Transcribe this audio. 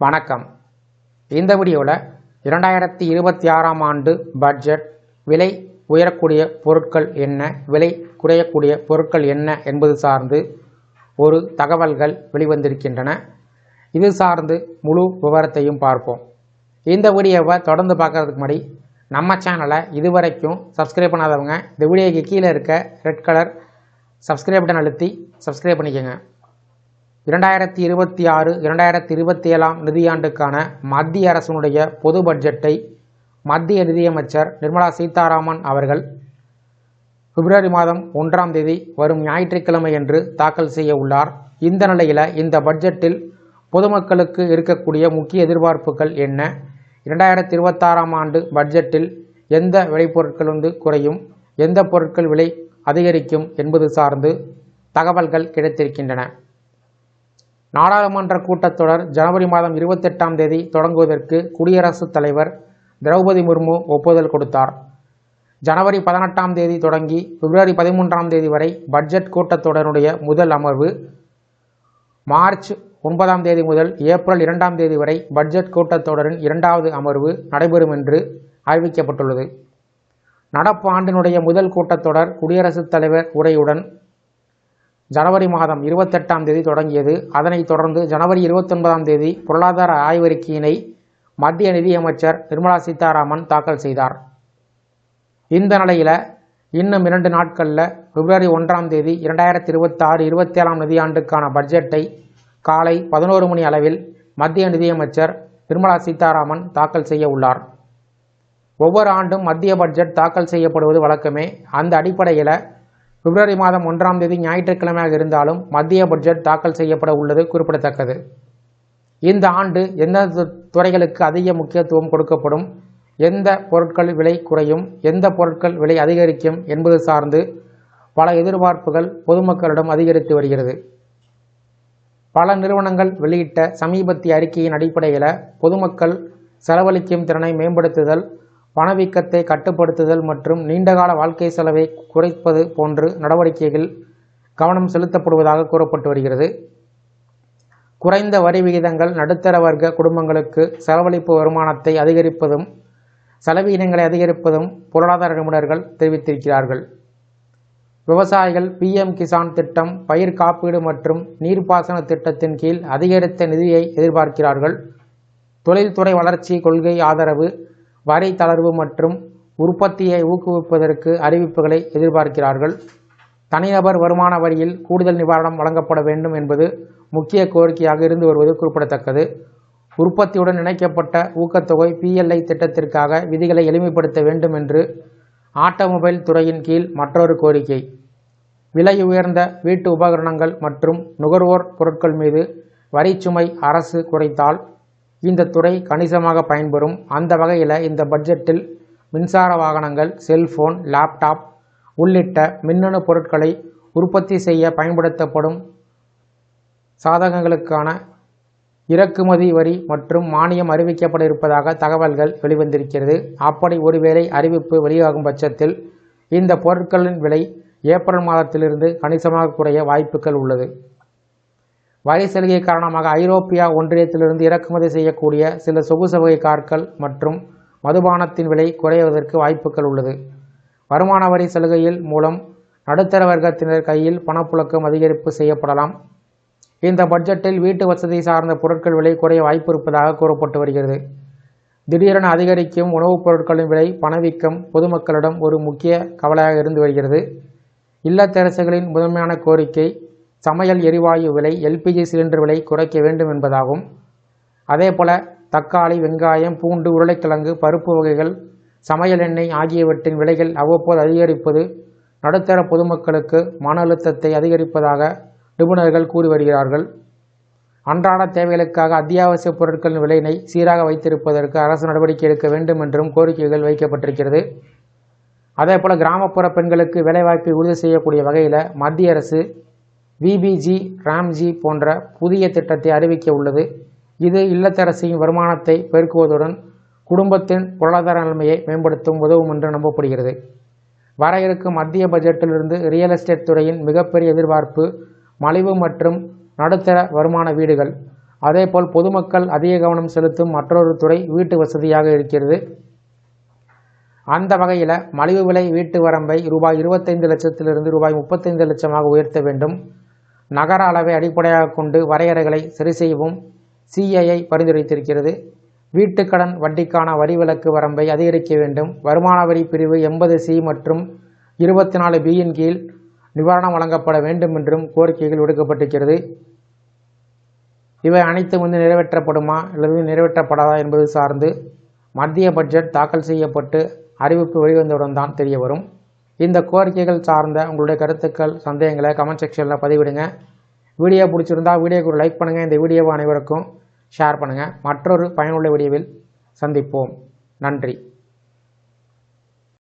வணக்கம். இந்த வீடியோவில் 2026ஆம் ஆண்டு பட்ஜெட் விலை உயரக்கூடிய பொருட்கள் என்ன, விலை குறையக்கூடிய பொருட்கள் என்ன என்பது சார்ந்து ஒரு தகவல்கள் வெளிவந்திருக்கின்றன. இது சார்ந்து முழு விவரத்தையும் பார்ப்போம். இந்த வீடியோவை தொடர்ந்து பார்க்கறதுக்கு முன்னாடி நம்ம சேனலை இதுவரைக்கும் சப்ஸ்கிரைப் பண்ணாதவங்க இந்த வீடியோக்கு கீழே இருக்க ரெட் கலர் சப்ஸ்கிரைப் பட்டன் அழுத்தி சப்ஸ்கிரைப் பண்ணிக்கோங்க. 2026-2027 நிதியாண்டுக்கான மத்திய அரசினுடைய பொது பட்ஜெட்டை மத்திய நிதியமைச்சர் நிர்மலா சீதாராமன் அவர்கள் பிப்ரவரி மாதம் 1ஆம் தேதி வரும் ஞாயிற்றுக்கிழமை என்று தாக்கல் செய்ய உள்ளார். இந்த நிலையில் இந்த பட்ஜெட்டில் பொதுமக்களுக்கு இருக்கக்கூடிய முக்கிய எதிர்பார்ப்புகள் என்ன, 2026ஆம் ஆண்டு பட்ஜெட்டில் எந்த விளைபொருட்கள் குறையும், எந்த பொருட்கள் விலை அதிகரிக்கும் என்பது சார்ந்து தகவல்கள் கிடைத்திருக்கின்றன. நாடாளுமன்ற கூட்டத்தொடர் ஜனவரி மாதம் 28ஆம் தேதி தொடங்குவதற்கு குடியரசுத் தலைவர் திரௌபதி முர்மு ஒப்புதல் கொடுத்தார். ஜனவரி 18ஆம் தேதி தொடங்கி பிப்ரவரி 13ஆம் தேதி வரை பட்ஜெட் கூட்டத்தொடருடைய முதல் அமர்வு, மார்ச் 9ஆம் தேதி முதல் ஏப்ரல் 2ஆம் தேதி வரை பட்ஜெட் கூட்டத்தொடரின் 2வது அமர்வு நடைபெறும் என்று அறிவிக்கப்பட்டுள்ளது. நடப்பு ஆண்டினுடைய முதல் கூட்டத்தொடர் குடியரசுத் தலைவர் உரையுடன் ஜனவரி மாதம் 28ஆம் தேதி தொடங்கியது. அதனைத் தொடர்ந்து ஜனவரி 29ஆம் தேதி பொருளாதார ஆய்வறிக்கையினை மத்திய நிதியமைச்சர் நிர்மலா சீதாராமன் தாக்கல் செய்தார். இந்த நிலையில் இன்னும் 2 நாட்களில் பிப்ரவரி 1ஆம் தேதி 2026-27 நிதியாண்டுக்கான பட்ஜெட்டை காலை 11 மணி அளவில் மத்திய நிதியமைச்சர் நிர்மலா சீதாராமன் தாக்கல் செய்ய உள்ளார். ஒவ்வொரு ஆண்டும் மத்திய பட்ஜெட் தாக்கல் செய்யப்படுவது வழக்கமே. அந்த அடிப்படையில் பிப்ரவரி மாதம் 1ஆம் தேதி ஞாயிற்றுக்கிழமையாக இருந்தாலும் மத்திய பட்ஜெட் தாக்கல் செய்யப்பட உள்ளது குறிப்பிடத்தக்கது. இந்த ஆண்டு எந்த துறைகளுக்கு அதிக முக்கியத்துவம் கொடுக்கப்படும், எந்த பொருட்கள் விலை குறையும், எந்த பொருட்கள் விலை அதிகரிக்கும் என்பது சார்ந்து பல எதிர்பார்ப்புகள் பொதுமக்களிடம் அதிகரித்து வருகிறது. பல நிறுவனங்கள் வெளியிட்ட சமீபத்திய அறிக்கையின் அடிப்படையில் பொதுமக்கள் செலவழிக்கும் திறனை மேம்படுத்துதல், பணவீக்கத்தை கட்டுப்படுத்துதல் மற்றும் நீண்டகால வாழ்க்கை செலவை குறைப்பது போன்ற நடவடிக்கைகள் கவனம் செலுத்தப்படுவதாக கூறப்பட்டு வருகிறது. குறைந்த வரி விகிதங்கள் நடுத்தர வர்க்க குடும்பங்களுக்கு செலவழிப்பு வருமானத்தை அதிகரிப்பதும் செலவினங்களை அதிகரிப்பதும் பொருளாதார நிபுணர்கள் தெரிவித்திருக்கிறார்கள். விவசாயிகள் PM கிசான் திட்டம், பயிர் காப்பீடு மற்றும் நீர்ப்பாசன திட்டத்தின் கீழ் அதிகரித்த நிதியை எதிர்பார்க்கிறார்கள். தொழில்துறை வளர்ச்சி கொள்கை ஆதரவு, வரி தளர்வு மற்றும் உற்பத்தியை ஊக்குவிப்பதற்கு அறிவிப்புகளை எதிர்பார்க்கிறார்கள். தனிநபர் வருமான வரியில் கூடுதல் நிவாரணம் வழங்கப்பட வேண்டும் என்பது முக்கிய கோரிக்கையாக இருந்து வருவது குறிப்பிடத்தக்கது. உற்பத்தியுடன் இணைக்கப்பட்ட ஊக்கத்தொகை PLI திட்டத்திற்காக விதிகளை எளிமைப்படுத்த வேண்டும் என்று ஆட்டோமொபைல் துறையின் கீழ் மற்றொரு கோரிக்கை. விலை உயர்ந்த வீட்டு உபகரணங்கள் மற்றும் நுகர்வோர் பொருட்கள் மீது வரிச்சுமை அரசு குறைத்தால் இந்த துறை கணிசமாக பயன்பெறும். அந்த வகையில் இந்த பட்ஜெட்டில் மின்சார வாகனங்கள், செல்போன், லேப்டாப் உள்ளிட்ட மின்னணு பொருட்களை உற்பத்தி செய்ய பயன்படுத்தப்படும் சாதகங்களுக்கான இறக்குமதி வரி மற்றும் மானியம் அறிவிக்கப்பட இருப்பதாக தகவல்கள் வெளிவந்திருக்கிறது. அப்படி ஒருவேளை அறிவிப்பு வெளியாகும் பட்சத்தில் இந்த பொருட்களின் விலை ஏப்ரல் மாதத்திலிருந்து கணிசமாக குறைய வாய்ப்புகள் உள்ளது. வரி சலுகை காரணமாக ஐரோப்பிய ஒன்றியத்திலிருந்து இறக்குமதி செய்யக்கூடிய சில சொகுசு வகை கார்கள் மற்றும் மதுபானத்தின் விலை குறைவதற்கு வாய்ப்புகள் உள்ளது. வருமான வரி சலுகையில் மூலம் நடுத்தர வர்க்கத்தினர் கையில் பணப்புழக்கம் அதிகரிப்பு செய்யப்படலாம். இந்த பட்ஜெட்டில் வீட்டு வசதி சார்ந்த பொருட்கள் விலை குறைய வாய்ப்பு இருப்பதாக கூறப்பட்டு வருகிறது. திடீரென அதிகரிக்கும் உணவுப் பொருட்களின் விலை பணவீக்கம் பொதுமக்களிடம் ஒரு முக்கிய கவலையாக இருந்து வருகிறது. இல்லத்தரசுகளின் முதன்மையான கோரிக்கை சமையல் எரிவாயு விலை, LPG சிலிண்டர் விலை குறைக்க வேண்டும் என்பதாகும். அதேபோல தக்காளி, வெங்காயம், பூண்டு, உருளைக்கிழங்கு, பருப்பு வகைகள், சமையல் எண்ணெய் ஆகியவற்றின் விலைகள் அவ்வப்போது அதிகரிப்பது நடுத்தர பொதுமக்களுக்கு மன அழுத்தத்தை அதிகரிப்பதாக நிபுணர்கள் கூறி வருகிறார்கள். அன்றாட தேவைகளுக்காக அத்தியாவசிய பொருட்களின் விலையினை சீராக வைத்திருப்பதற்கு அரசு நடவடிக்கை எடுக்க வேண்டும் என்றும் கோரிக்கைகள் வைக்கப்பட்டிருக்கிறது. அதேபோல கிராமப்புற பெண்களுக்கு வேலைவாய்ப்பை உறுதி செய்யக்கூடிய வகையில் மத்திய அரசு VBG, ராம்ஜி போன்ற புதிய திட்டத்தை அறிவிக்க உள்ளது. இது இல்லத்தரசியின் வருமானத்தை பெருக்குவதுடன் குடும்பத்தின் பொருளாதார நிலைமையை மேம்படுத்தும் உதவும் என்று நம்பப்படுகிறது. வர இருக்கும் மத்திய பட்ஜெட்டிலிருந்து ரியல் எஸ்டேட் துறையின் மிகப்பெரிய எதிர்பார்ப்பு மலிவு மற்றும் நடுத்தர வருமான வீடுகள். அதேபோல் பொதுமக்கள் அதிக கவனம் செலுத்தும் மற்றொரு துறை வீட்டு வசதியாக இருக்கிறது. அந்த வகையில் மலிவு விலை வீட்டு வரம்பை ரூபாய் 25 லட்சத்திலிருந்து ரூபாய் 35 லட்சமாக உயர்த்த வேண்டும். நகர அளவை அடிப்படையாக கொண்டு வரையறைகளை சரி செய்யவும் CII பரிந்துரைத்திருக்கிறது. வீட்டுக்கடன் வட்டிக்கான வரி விலக்கு வரம்பை அதிகரிக்க வேண்டும். வருமான வரி பிரிவு 80C மற்றும் 24Bயின் கீழ் நிவாரணம் வழங்கப்பட வேண்டும் என்றும் கோரிக்கைகள் விடுக்கப்பட்டிருக்கிறது. இவை அனைத்தும் நிறைவேற்றப்படுமா அல்லது நிறைவேற்றப்படாதா என்பது சார்ந்து மத்திய பட்ஜெட் தாக்கல் செய்யப்பட்டு அறிவிப்பு வெளிவந்தவுடன் தான் தெரிய வரும். இந்த கோரிக்கைகள் சார்ந்த உங்களுடைய கருத்துக்கள், சந்தேகங்களை கமெண்ட் செக்ஷனில் பதிவிடுங்க. வீடியோ பிடிச்சிருந்தா வீடியோக்கு ஒரு லைக் பண்ணுங்கள். இந்த வீடியோவை அனைவருக்கும் ஷேர் பண்ணுங்கள். மற்றொரு பயனுள்ள வீடியோவில் சந்திப்போம். நன்றி.